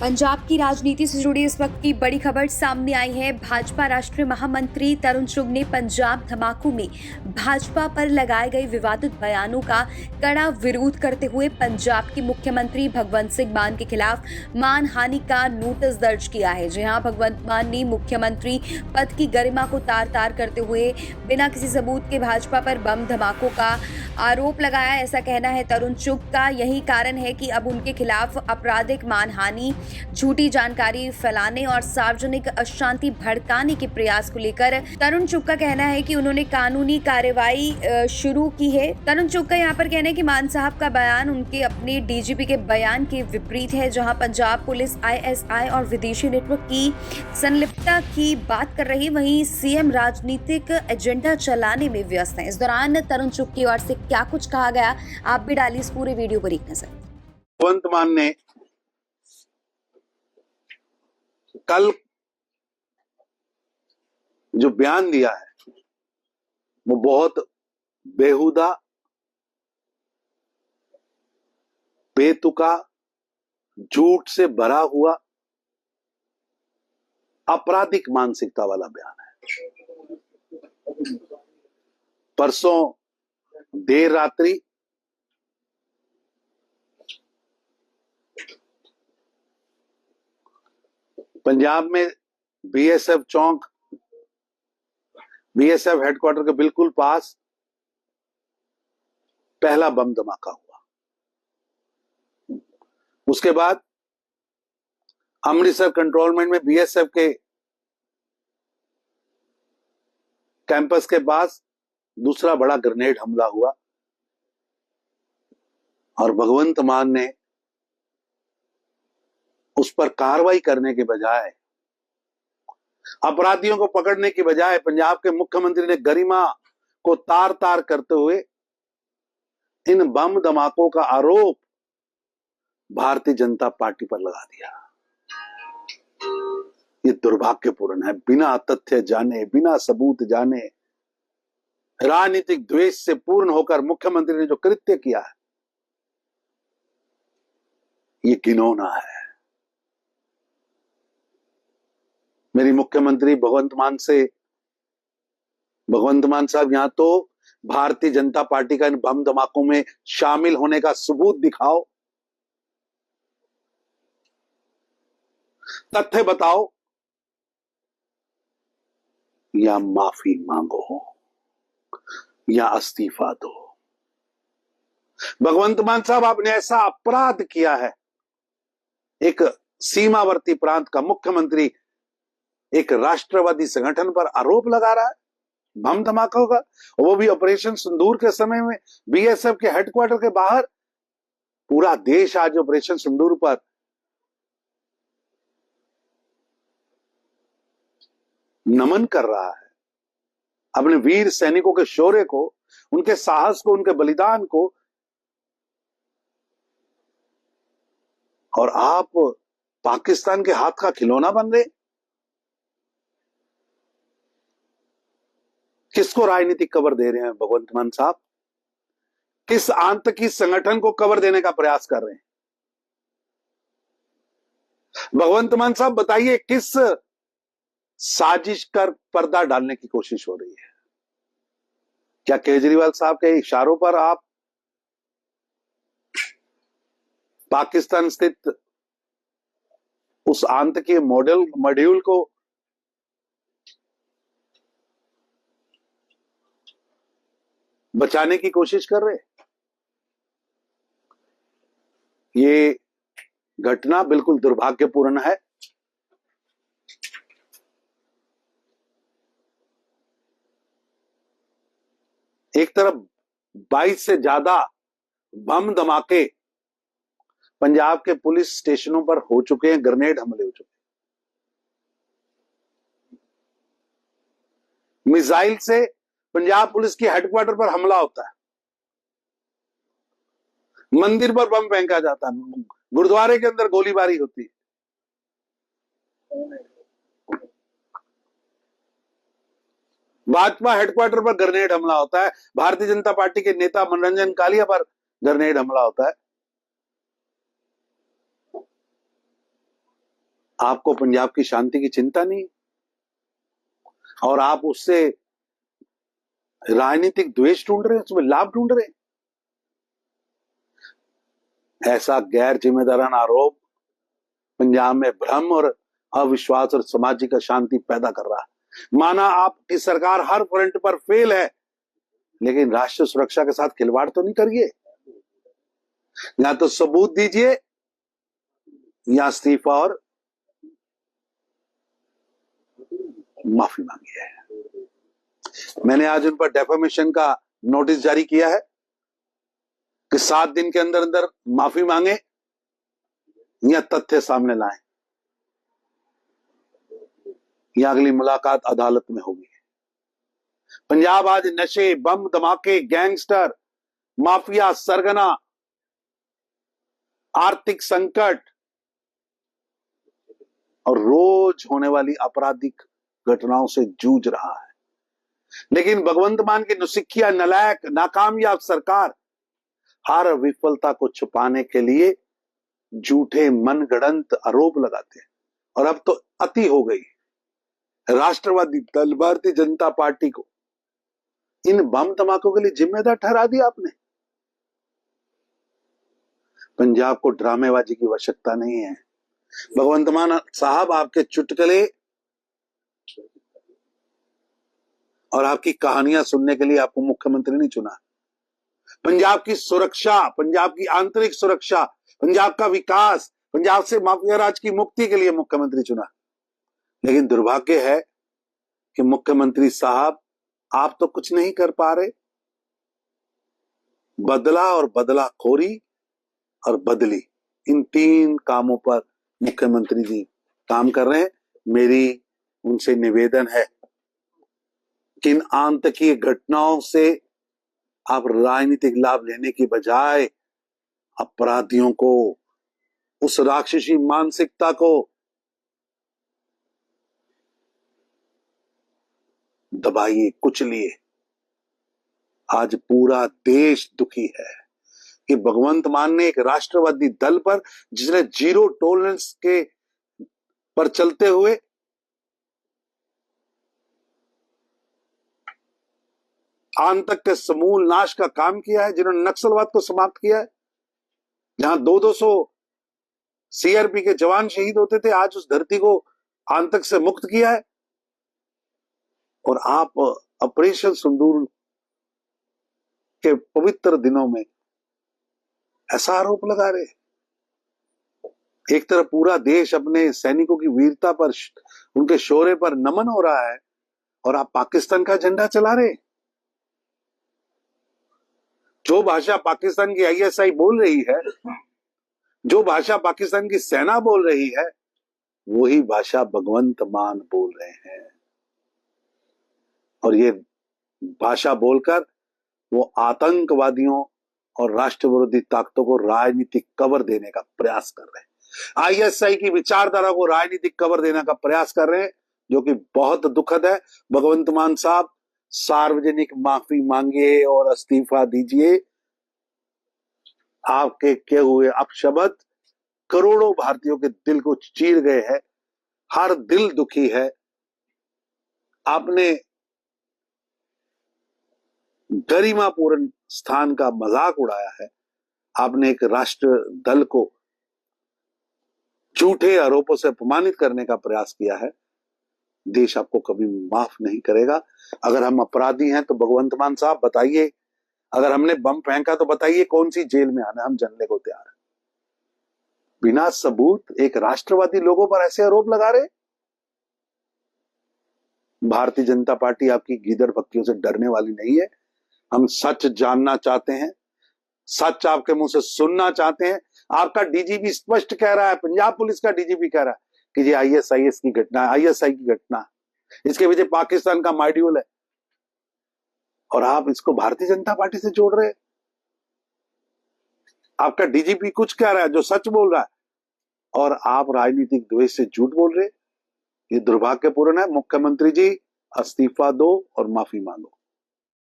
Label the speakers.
Speaker 1: पंजाब की राजनीति से जुड़ी इस वक्त की बड़ी खबर सामने आई है। भाजपा राष्ट्रीय महामंत्री तरुण चुग ने पंजाब धमाकों में भाजपा पर लगाए गए विवादित बयानों का कड़ा विरोध करते हुए पंजाब के मुख्यमंत्री भगवंत सिंह मान के खिलाफ मानहानि का नोटिस दर्ज किया है। जी हां, भगवंत मान ने मुख्यमंत्री पद की गरिमा को तार-तार करते हुए बिना किसी सबूत के भाजपा पर बम धमाकों का आरोप लगाया। ऐसा कहना है तरुण चुग का। यही कारण है कि अब उनके खिलाफ आपराधिक मानहानि, झूठी जानकारी फैलाने और सार्वजनिक अशांति भड़काने के प्रयास को लेकर तरुण चुग का कहना है कि उन्होंने कानूनी कार्रवाई शुरू की है। तरुण चुग का यहाँ पर कहना है कि मान साहब का बयान उनके अपने डीजीपी के बयान के विपरीत है, जहां पंजाब पुलिस आईएसआई और विदेशी नेटवर्क की संलिप्तता की बात कर रही, वहीं सीएम राजनीतिक एजेंडा चलाने में व्यस्त है। इस दौरान तरुण चुग की ओर से क्या कुछ कहा गया, आप भी डालिए इस पूरे वीडियो पर एक नजर।
Speaker 2: भगवंत मान ने कल जो बयान दिया है वो बहुत बेहुदा, बेतुका, झूठ से भरा हुआ आपराधिक मानसिकता वाला बयान है। परसों देर रात्रि पंजाब में बीएसएफ चौक, बीएसएफ हेडक्वार्टर के बिल्कुल पास पहला बम धमाका हुआ। उसके बाद अमृतसर कंट्रोलमेंट में बीएसएफ के कैंपस के पास दूसरा बड़ा ग्रेनेड हमला हुआ और भगवंत मान ने उस पर कार्रवाई करने के बजाय, अपराधियों को पकड़ने की बजाय पंजाब के मुख्यमंत्री ने गरिमा को तार तार करते हुए इन बम धमाकों का आरोप भारतीय जनता पार्टी पर लगा दिया। ये दुर्भाग्यपूर्ण है। बिना तथ्य जाने, बिना सबूत जाने, राजनीतिक द्वेष से पूर्ण होकर मुख्यमंत्री ने जो कृत्य किया है, ये घिनौना है। मेरी मुख्यमंत्री भगवंत मान साहब, यहां तो भारतीय जनता पार्टी का इन बम धमाकों में शामिल होने का सबूत दिखाओ, तथ्य बताओ, या माफी मांगो या इस्तीफा दो। भगवंत मान साहब, आपने ऐसा अपराध किया है। एक सीमावर्ती प्रांत का मुख्यमंत्री एक राष्ट्रवादी संगठन पर आरोप लगा रहा है बम धमाका होगा, वो भी ऑपरेशन सिंदूर के समय में बीएसएफ के हेडक्वार्टर के बाहर। पूरा देश आज ऑपरेशन सिंदूर पर नमन कर रहा है, अपने वीर सैनिकों के शौर्य को, उनके साहस को, उनके बलिदान को। और आप पाकिस्तान के हाथ का खिलौना बन रहे। किसको राजनीतिक कवर दे रहे हैं भगवंत मान साहब? किस आतंकी संगठन को कवर देने का प्रयास कर रहे हैं भगवंत मान साहब? बताइए, किस साजिश कर पर्दा डालने की कोशिश हो रही है? क्या केजरीवाल साहब के इशारों पर आप पाकिस्तान स्थित उस आतंकी मॉड्यूल को बचाने की कोशिश कर रहे? ये घटना बिल्कुल दुर्भाग्यपूर्ण है। एक तरफ 22 से ज्यादा बम धमाके पंजाब के पुलिस स्टेशनों पर हो चुके हैं, ग्रेनेड हमले हो चुके हैं। मिसाइल से पंजाब पुलिस की हेडक्वार्टर पर हमला होता है, मंदिर पर बम फेंका जाता है, गुरुद्वारे के अंदर गोलीबारी होती है। भाजपा हेडक्वार्टर पर ग्रेनेड हमला होता है, भारतीय जनता पार्टी के नेता मनोरंजन कालिया पर ग्रेनेड हमला होता है। आपको पंजाब की शांति की चिंता नहीं और आप उससे राजनीतिक द्वेष ढूंढ रहे हैं, उसमें लाभ ढूंढ रहे हैं। ऐसा गैर जिम्मेदाराना आरोप पंजाब में भ्रम और अविश्वास और सामाजिक अशांति पैदा कर रहा है। माना आपकी सरकार हर फ्रंट पर फेल है, लेकिन राष्ट्रीय सुरक्षा के साथ खिलवाड़ तो नहीं करिए। या तो सबूत दीजिए या इस्तीफा और माफी मांगी है। मैंने आज उन पर डेफेमेशन का नोटिस जारी किया है कि 7 दिन के अंदर अंदर माफी मांगे या तथ्य सामने लाएं, या अगली मुलाकात अदालत में होगी। पंजाब आज नशे, बम धमाके, गैंगस्टर, माफिया, सरगना, आर्थिक संकट और रोज होने वाली आपराधिक घटनाओं से जूझ रहा है। लेकिन भगवंत मान की नुसिखिया, नालायक, नाकामयाब सरकार हर विफलता को छुपाने के लिए झूठे मनगढ़ंत आरोप लगाते हैं। और अब तो अति हो गई। राष्ट्रवादी दल, भारतीय जनता पार्टी को इन बम धमाकों के लिए जिम्मेदार ठहरा दिया आपने। पंजाब को ड्रामेबाजी की आवश्यकता नहीं है। भगवंत मान साहब, आपके चुटकुले और आपकी कहानियां सुनने के लिए आपको मुख्यमंत्री नहीं चुना। पंजाब की सुरक्षा, पंजाब की आंतरिक सुरक्षा, पंजाब का विकास, पंजाब से माफिया राज की मुक्ति के लिए मुख्यमंत्री चुना। लेकिन दुर्भाग्य है कि मुख्यमंत्री साहब, आप तो कुछ नहीं कर पा रहे। बदला और बदलाखोरी और बदली, इन 3 कामों पर मुख्यमंत्री जी काम कर रहे हैं। मेरी उनसे निवेदन है कि इन आतंकी घटनाओं से आप राजनीतिक लाभ लेने की बजाय अपराधियों को, उस राक्षसी मानसिकता को दबाइए, कुचलिए। आज पूरा देश दुखी है कि भगवंत मान ने एक राष्ट्रवादी दल पर, जिसने जीरो टॉलरेंस के पर चलते हुए आतंक के समूल नाश का काम किया है, जिन्होंने नक्सलवाद को समाप्त किया है, जहां 200 सीआरपी के जवान शहीद होते थे, आज उस धरती को आतंक से मुक्त किया है। और आप ऑपरेशन सिंदूर के पवित्र दिनों में ऐसा आरोप लगा रहे। एक तरफ पूरा देश अपने सैनिकों की वीरता पर, उनके शौर्य पर नमन हो रहा है, और आप पाकिस्तान का झंडा चला रहे। जो भाषा पाकिस्तान की आईएसआई बोल रही है, जो भाषा पाकिस्तान की सेना बोल रही है, वही भाषा भगवंत मान बोल रहे हैं। और ये भाषा बोलकर वो आतंकवादियों और राष्ट्र विरोधी ताकतों को राजनीतिक कवर देने का प्रयास कर रहे हैं। आईएसआई की विचारधारा को राजनीतिक कवर देने का प्रयास कर रहे हैं, जो कि बहुत दुखद है। भगवंत मान साहब, सार्वजनिक माफी मांगिए और इस्तीफा दीजिए। आपके किए हुए अपशब्द करोड़ों भारतीयों के दिल को चीर गए हैं। हर दिल दुखी है। आपने गरिमापूर्ण स्थान का मजाक उड़ाया है। आपने एक राष्ट्र दल को झूठे आरोपों से अपमानित करने का प्रयास किया है। देश आपको कभी माफ नहीं करेगा। अगर हम अपराधी हैं तो भगवंत मान साहब बताइए, अगर हमने बम फेंका तो बताइए कौन सी जेल में आना, हम जानने को तैयार हैं। बिना सबूत एक राष्ट्रवादी लोगों पर ऐसे आरोप लगा रहे। भारतीय जनता पार्टी आपकी गीदड़ भक्तियों से डरने वाली नहीं है। हम सच जानना चाहते हैं, सच आपके मुंह से सुनना चाहते हैं। आपका डीजीपी स्पष्ट कह रहा है, पंजाब पुलिस का डीजीपी कह रहा है कि ये आईएसआईएस की घटना है, आईएसआई की घटना, इसके पीछे पाकिस्तान का मॉड्यूल है, और आप इसको भारतीय जनता पार्टी से जोड़ रहे हैं। आपका डीजीपी कुछ कह रहा है जो सच बोल रहा है, और आप राजनीतिक द्वेष से झूठ बोल रहे हैं। ये दुर्भाग्यपूर्ण है। मुख्यमंत्री जी, इस्तीफा दो और माफी मांगो।